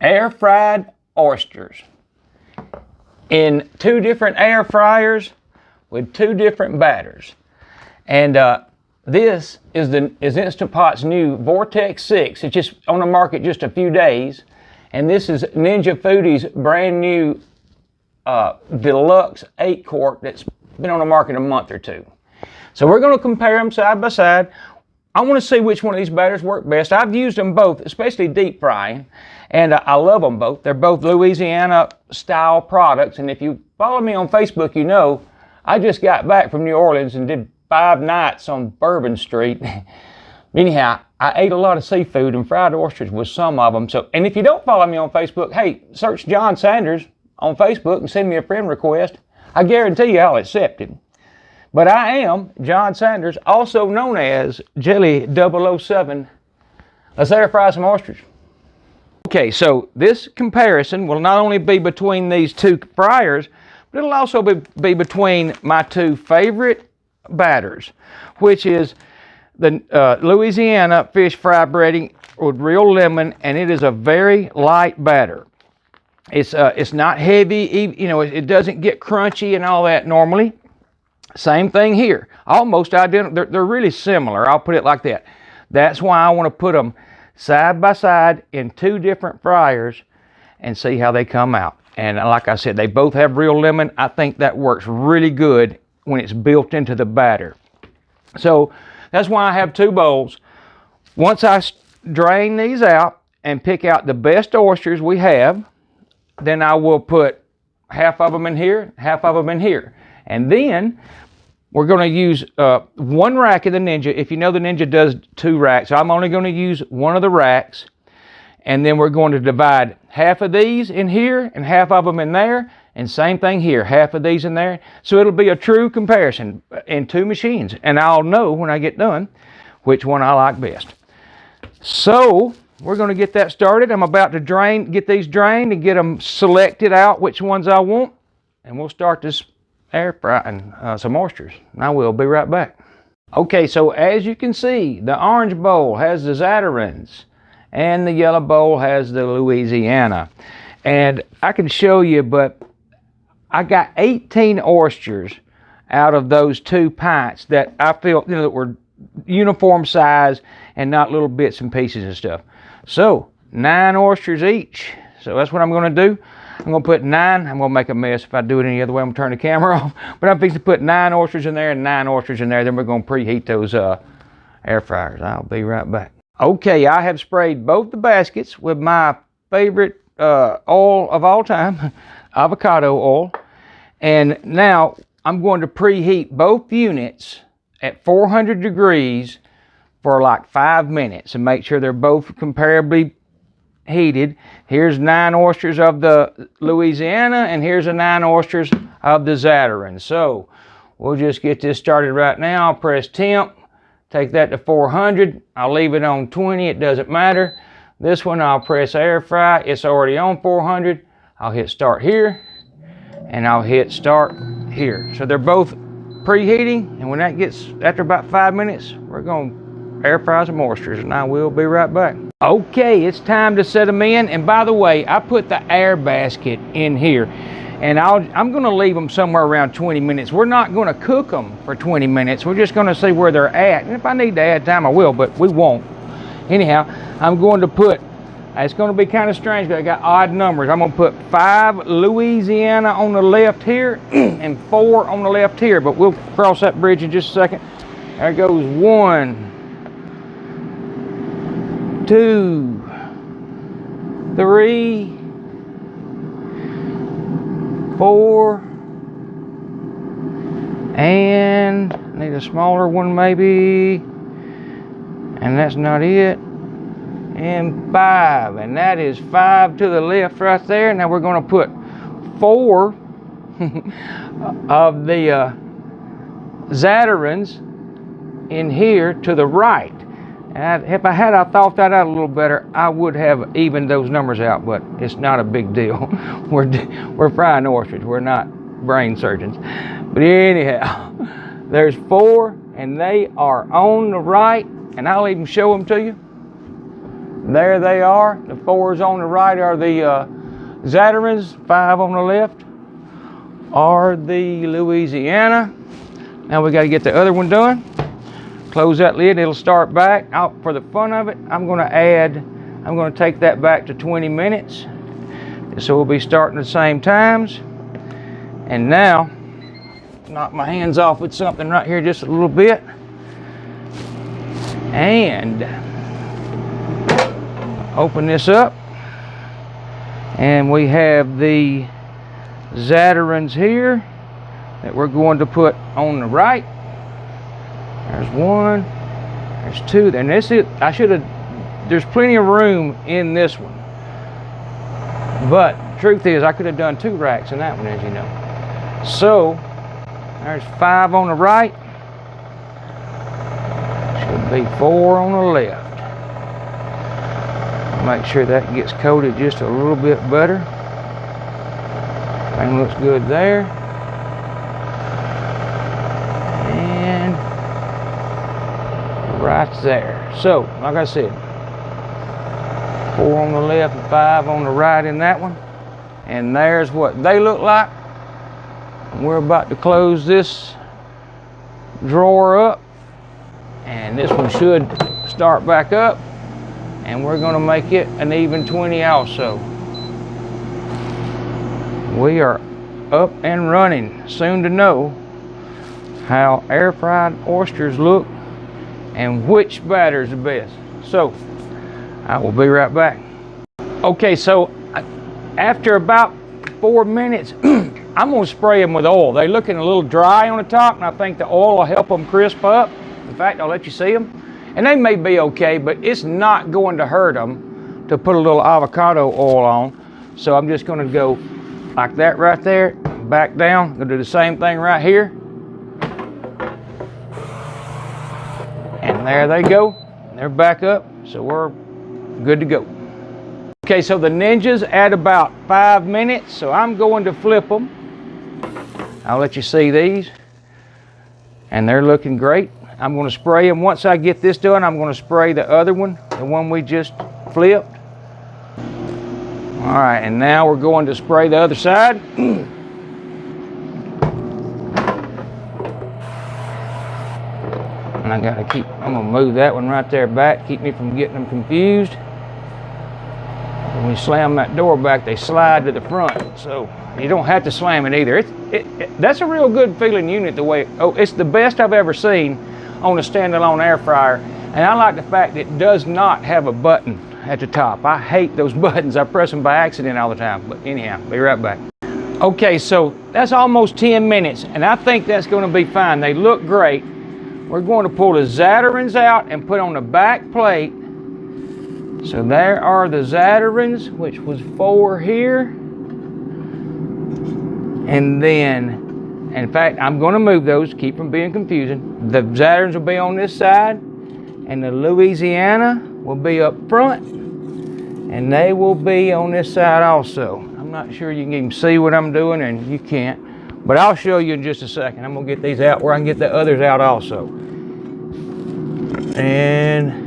air fried oysters in 2 different air fryers with 2 different batters. And this is Instant Pot's new Vortex 6. It's just on the market just a few days. And this is Ninja Foodi's brand new Deluxe 8-quart that's been on the market a month or 2. So we're going to compare them side by side. I want to see which one of these batters work best. I've used them both, especially deep frying, and I love them both. They're both Louisiana style products, and if you follow me on Facebook, you know I just got back from New Orleans and did 5 nights on Bourbon Street. Anyhow, I ate a lot of seafood, and fried oysters was some of them. So, and if you don't follow me on Facebook, hey, search John Sanders on Facebook and send me a friend request. I guarantee you I'll accept it. But I am John Sanders, also known as Jelly 007. Let's air fry some oysters. Okay, so this comparison will not only be between these 2 fryers, but it'll also be between my 2 favorite batters, which is the Louisiana fish fry breading with real lemon, and it is a very light batter. It's not heavy, you know, it doesn't get crunchy and all that normally. Same thing here, almost identical. They're really similar, I'll put it like that. That's why I want to put them side by side in 2 different fryers and see how they come out. And like I said, they both have real lemon. I think that works really good when it's built into the batter. So that's why I have 2 bowls. Once I drain these out and pick out the best oysters we have, then I will put half of them in here, half of them in here. And then we're going to use 1 rack of the Ninja. If you know, the Ninja does 2 racks. So I'm only going to use 1 of the racks. And then we're going to divide half of these in here and half of them in there. And same thing here, half of these in there. So it'll be a true comparison in 2 machines. And I'll know when I get done which one I like best. So we're going to get that started. I'm about to get these drained and get them selected out, which ones I want. And we'll start this air frying some oysters, and I will be right back. Okay, so as you can see, the orange bowl has the ZATARAINS and the yellow bowl has the Louisiana. And I can show you, but I got 18 oysters out of those 2 pints that I feel, you know, that were uniform size and not little bits and pieces and stuff. So 9 oysters each. So that's what I'm going to do. I'm going to put 9. I'm going to make a mess if I do it any other way. I'm going to turn the camera off. But I'm fixing to put 9 oysters in there and 9 oysters in there. Then we're going to preheat those air fryers. I'll be right back. Okay, I have sprayed both the baskets with my favorite oil of all time, avocado oil. And now I'm going to preheat both units at 400 degrees for like 5 minutes and make sure they're both comparably heated. Here's 9 oysters of the Louisiana, and here's the 9 oysters of the ZATARAINS. So we'll just get this started right now. I'll press temp, take that to 400. I'll leave it on 20, it doesn't matter. This one I'll press air fry. It's already on 400. I'll hit start here, and I'll hit start here. So they're both preheating, and when that gets, after about 5 minutes, we're going to air fry some oysters, and I will be right back. Okay, it's time to set them in. And by the way, I put the air basket in here, and I'm going to leave them somewhere around 20 minutes. We're not going to cook them for 20 minutes. We're just going to see where they're at. And if I need to add time, I will, but we won't. Anyhow, I'm going to put, it's going to be kind of strange, but I got odd numbers. I'm going to put 5 Louisiana on the left here and 4 on the left here, but we'll cross that bridge in just a second. There goes 1, 2, 3, 4, and need a smaller one maybe, and that's not it, and 5, and that is 5 to the left right there. Now we're going to put 4 of the ZATARAINS in here to the right. And if I had thought that out a little better, I would have evened those numbers out, but it's not a big deal. We're frying oysters. We're not brain surgeons. But anyhow, there's 4, and they are on the right, and I'll even show them to you. There they are. The 4s on the right are the ZATARAINS, 5 on the left are the Louisiana. Now we got to get the other one done. Close that lid, it'll start back. For the fun of it, I'm going to take that back to 20 minutes. So we'll be starting at the same times. And now, knock my hands off with something right here just a little bit. And open this up. And we have the ZATARAINS here that we're going to put on the right. There's 1, there's 2, and this is, there's plenty of room in this one. But truth is, I could have done 2 racks in that one, as you know. So, there's 5 on the right. Should be 4 on the left. Make sure that gets coated just a little bit better. Thing looks good there. And right there. So, like I said, 4 on the left and 5 on the right in that one. And there's what they look like. And we're about to close this drawer up. And this one should start back up. And we're going to make it an even 20 also. We are up and running. Soon to know how air fried oysters look and which batter is the best. So I will be right back. Okay, so after about 4 minutes, I'm going to spray them with oil. They're looking a little dry on the top, and I think the oil will help them crisp up. In fact, I'll let you see them. And they may be okay, but it's not going to hurt them to put a little avocado oil on. So I'm just going to go like that right there, back down. I'm going to do the same thing right here. And there they go. They're back up, so we're good to go. Okay, so the Ninjas at about 5 minutes, so I'm going to flip them. I'll let you see these. And they're looking great. I'm going to spray them. Once I get this done, I'm going to spray the other one, the one we just flipped. All right, and now we're going to spray the other side. And I gotta I'm gonna move that one right there back, keep me from getting them confused. When we slam that door back, they slide to the front, so you don't have to slam it either. That's a real good feeling unit the way, it's the best I've ever seen on a standalone air fryer. And I like the fact that it does not have a button at the top. I hate those buttons. I press them by accident all the time. But anyhow, be right back. Okay, so that's almost 10 minutes, and I think that's going to be fine. They look great. We're going to pull the ZATARAINS out and put on the back plate. So there are the ZATARAINS, which was 4 here. And then, in fact, I'm going to move those, keep from being confusing. The ZATARAINS will be on this side, and the Louisiana will be up front, and they will be on this side also. I'm not sure you can even see what I'm doing, and you can't, but I'll show you in just a second. I'm going to get these out where I can get the others out also. And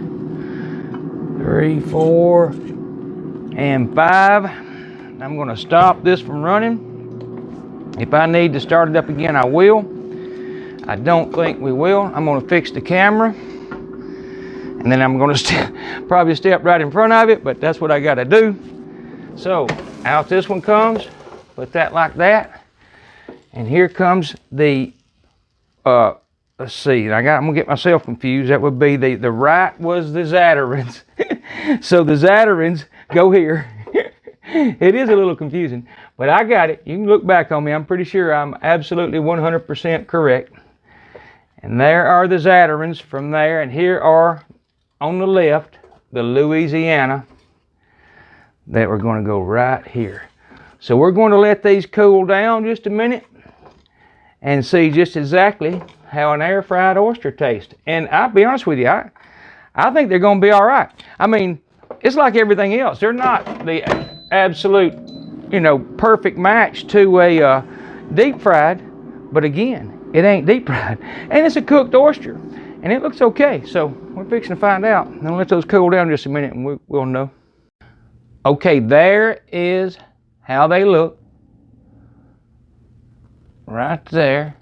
3, 4, and 5. I'm going to stop this from running. If I need to start it up again, I will. I don't think we will. I'm going to fix the camera. And then I'm going to probably step right in front of it, but that's what I got to do. So out this one comes. Put that like that. And here comes the, let's see. I'm going to get myself confused. That would be the right was the ZATARAINS. So the ZATARAINS go here. It is a little confusing, but I got it. You can look back on me. I'm pretty sure I'm absolutely 100% correct. And there are the ZATARAINS from there. And here are, on the left, the Louisiana that we're going to go right here. So we're going to let these cool down just a minute and see just exactly how an air fried oyster tastes. And I'll be honest with you, I think they're going to be all right. I mean, it's like everything else. They're not the absolute, perfect match to a deep fried, but again, it ain't deep fried. And it's a cooked oyster. And it looks okay, so we're fixing to find out. I'm gonna let those cool down just a minute and we'll know. Okay, there is how they look. Right there.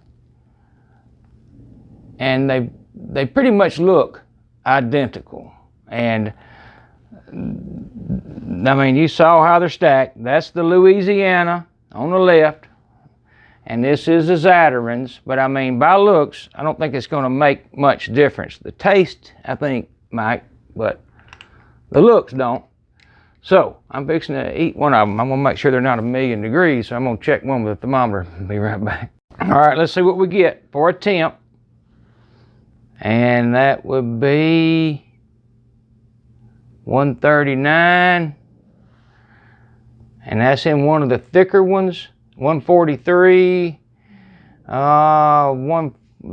And they pretty much look identical. And I mean, you saw how they're stacked. That's the Louisiana on the left. And this is the ZATARAINS, but I mean, by looks, I don't think it's going to make much difference. The taste, I think, might, but the looks don't. So, I'm fixing to eat one of them. I'm going to make sure they're not 1,000,000 degrees, so I'm going to check one with the thermometer. Be right back. All right, let's see what we get for a temp. And that would be 139. And that's in one of the thicker ones. 143,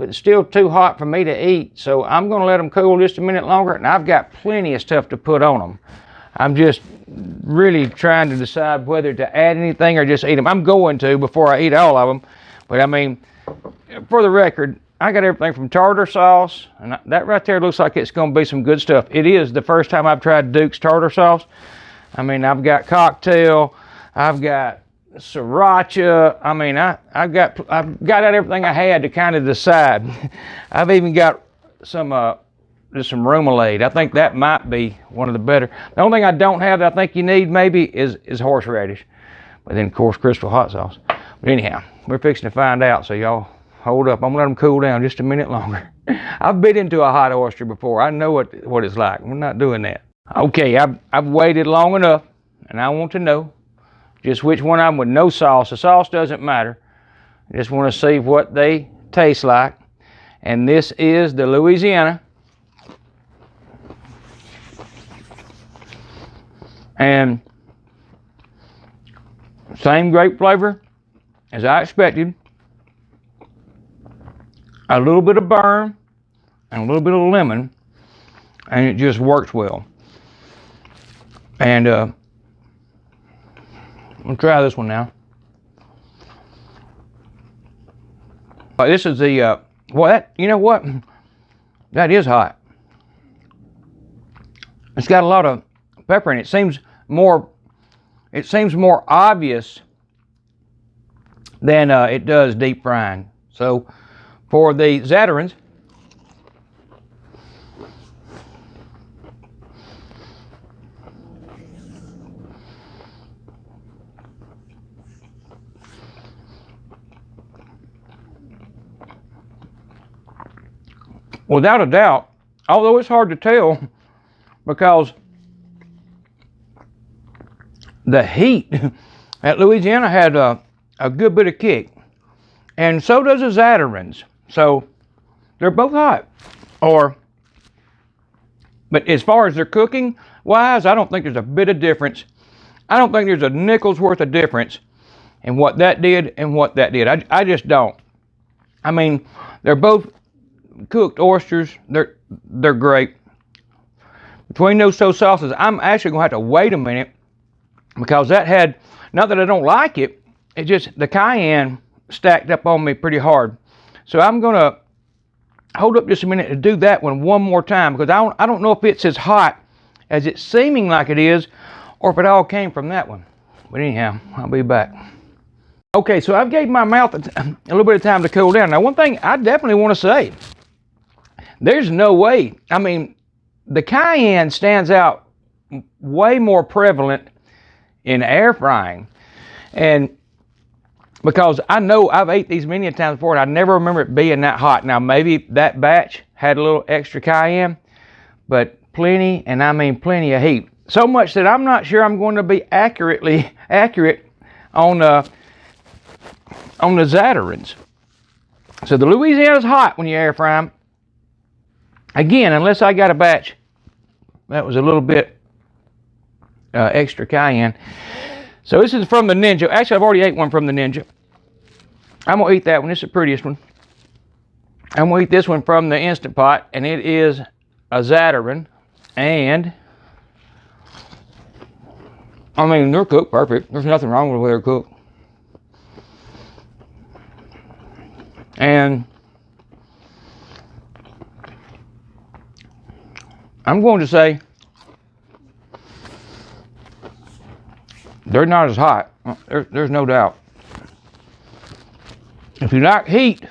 it's still too hot for me to eat, so I'm going to let them cool just a minute longer, and I've got plenty of stuff to put on them. I'm just really trying to decide whether to add anything or just eat them. I'm going to before I eat all of them, but I mean, for the record, I got everything from tartar sauce, and that right there looks like it's going to be some good stuff. It is the first time I've tried Duke's tartar sauce. I mean, I've got cocktail, I've got sriracha. I mean, I've got out everything I had to kind of decide. I've even got some just some remoulade. I think that might be one of the better. The only thing I don't have that I think you need maybe is horseradish, but then of course crystal hot sauce. But anyhow, we're fixing to find out. So y'all hold up. I'm gonna let them cool down just a minute longer. I've bit into a hot oyster before. I know what it's like. We're not doing that. Okay, I've waited long enough, and I want to know just which one of them with no sauce. The sauce doesn't matter. I just want to see what they taste like. And this is the Louisiana. And same grape flavor as I expected. A little bit of burn and a little bit of lemon. And it just works well. And I'll try this one now. This is the, you know what? That is hot. It's got a lot of pepper in it. It seems more obvious than it does deep frying. So for the ZATARAINS, without a doubt, although it's hard to tell because the heat at Louisiana had a good bit of kick, and so does the ZATARAINS. So they're both hot. But as far as their cooking wise, I don't think there's a bit of difference. I don't think there's a nickel's worth of difference in what that did and what that did. I just don't. I mean, they're both cooked oysters. They're great. Between those two sauces, I'm actually gonna have to wait a minute because that had, not that I don't like it, it just, the cayenne stacked up on me pretty hard. So I'm gonna hold up just a minute to do that one more time because I don't know if it's as hot as it's seeming like it is or if it all came from that one. But anyhow, I'll be back. Okay, so I've gave my mouth a little bit of time to cool down. Now, one thing I definitely want to say, there's no way, I mean, the cayenne stands out way more prevalent in air frying. And because I know I've ate these many times before and I never remember it being that hot. Now, maybe that batch had a little extra cayenne, but plenty, and I mean plenty of heat. So much that I'm not sure I'm going to be accurate on the ZATARAINS. So the Louisiana's hot when you air fry them. Again, unless I got a batch that was a little bit extra cayenne. So this is from the NINJA. Actually, I've already ate one from the NINJA. I'm going to eat that one. It's the prettiest one. I'm going to eat this one from the Instant Pot, and it is a ZATARAIN. And, I mean, they're cooked perfect. There's nothing wrong with the way they're cooked. And I'm going to say they're not as hot. There's no doubt. If you like heat,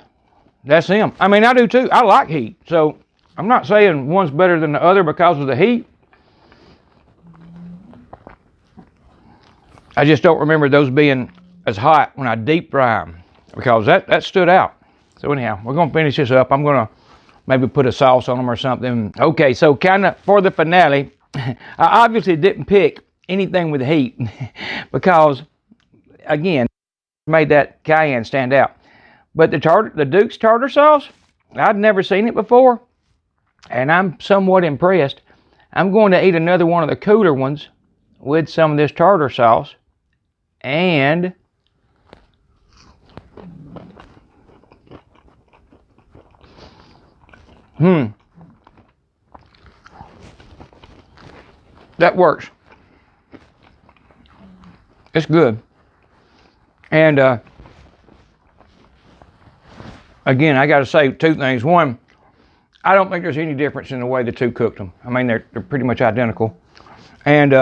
that's them. I mean, I do too. I like heat. So I'm not saying one's better than the other because of the heat. I just don't remember those being as hot when I deep fry them, because that stood out. So anyhow, we're going to finish this up. I'm going to maybe put a sauce on them or something. Okay, so kind of for the finale, I obviously didn't pick anything with heat because, again, made that cayenne stand out. But the Duke's tartar sauce, I'd never seen it before, and I'm somewhat impressed. I'm going to eat another one of the cooler ones with some of this tartar sauce. And that works. It's good. And again, I got to say two things. One, I don't think there's any difference in the way the two cooked them. I mean, they're pretty much identical. And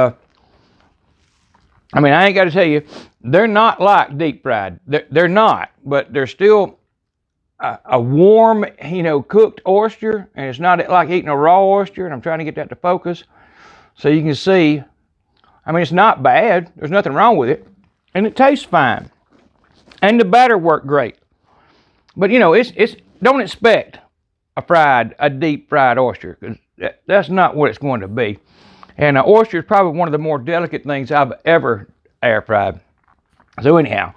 I mean, I ain't got to tell you, they're not like deep fried. They're not, but they're still a warm, you know, cooked oyster, and it's not like eating a raw oyster, and I'm trying to get that to focus so you can see. I mean, it's not bad. There's nothing wrong with it, and it tastes fine, and the batter worked great. But, you know, it's don't expect a deep fried oyster, because that's not what it's going to be. And an oyster is probably one of the more delicate things I've ever air fried. So anyhow,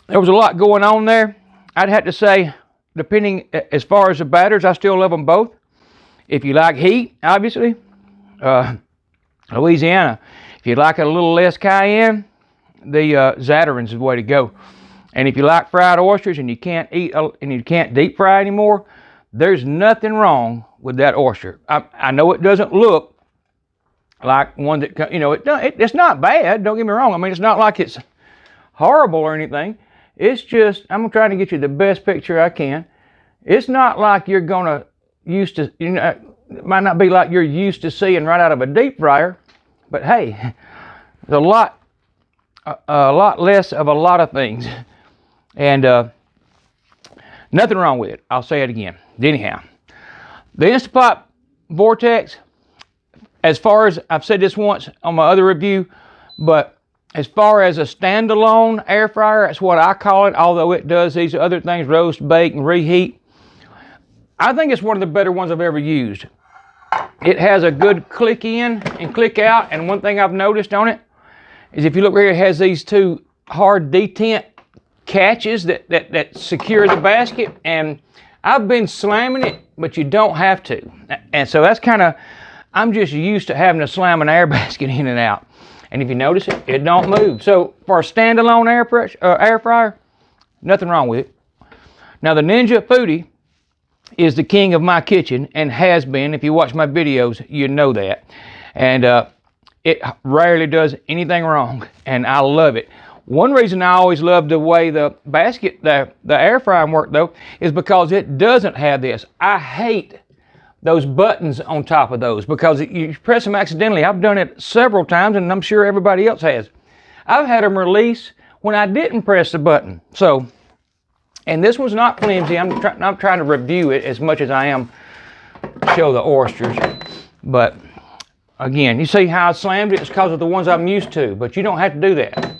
there was a lot going on there. I'd have to say, depending as far as the batters, I still love them both. If you like heat, obviously, Louisiana. If you like it a little less cayenne, the ZATARAINS is the way to go. And if you like fried oysters and you can't deep fry anymore, there's nothing wrong with that oyster. I know it doesn't look like one that, you know, it's not bad, don't get me wrong. I mean, it's not like it's horrible or anything. It's just, I'm trying to get you the best picture I can. It's not like you're gonna used to, you know, it might not be like you're used to seeing right out of a deep fryer, but hey, there's a lot less of a lot of things. And nothing wrong with it. I'll say it again. Anyhow, the Instant Pot Vortex, as far as, I've said this once on my other review, but as far as a standalone air fryer, that's what I call it, although it does these other things, roast, bake, and reheat. I think it's one of the better ones I've ever used. It has a good click in and click out, and one thing I've noticed on it is if you look right here, it has these two hard detent catches that secure the basket, and I've been slamming it, but you don't have to. And so that's kind of, I'm just used to having to slam an air basket in and out. And if you notice it, it don't move. So for a standalone air fryer, nothing wrong with it. Now the Ninja Foodie is the king of my kitchen and has been. If you watch my videos, you know that. And it rarely does anything wrong, and I love it. One reason I always love the way the basket, the air fryer work though, is because it doesn't have this. I hate those buttons on top of those because you press them accidentally. I've done it several times, and I'm sure everybody else has. I've had them release when I didn't press the button. So, and this one's not flimsy. I'm trying to review it as much as I am show the oysters. But again, you see how I slammed it? It's because of the ones I'm used to, but you don't have to do that.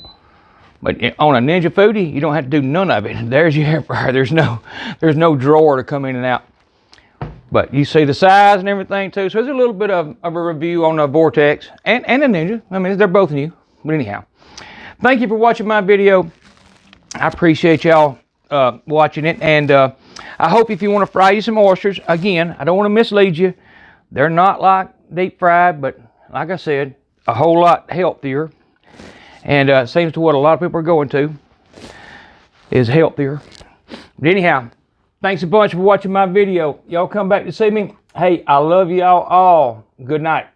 But on a Ninja Foodie, you don't have to do none of it. There's your air fryer. There's no drawer to come in and out. But you see the size and everything too. So there's a little bit of a review on the Vortex and the Ninja. I mean, they're both new. But anyhow, thank you for watching my video. I appreciate y'all watching it. And I hope if you want to fry you some oysters, again, I don't want to mislead you. They're not like deep fried, but like I said, a whole lot healthier. And seems to what a lot of people are going to is healthier. But anyhow, thanks a bunch for watching my video. Y'all come back to see me. Hey, I love y'all all. Good night.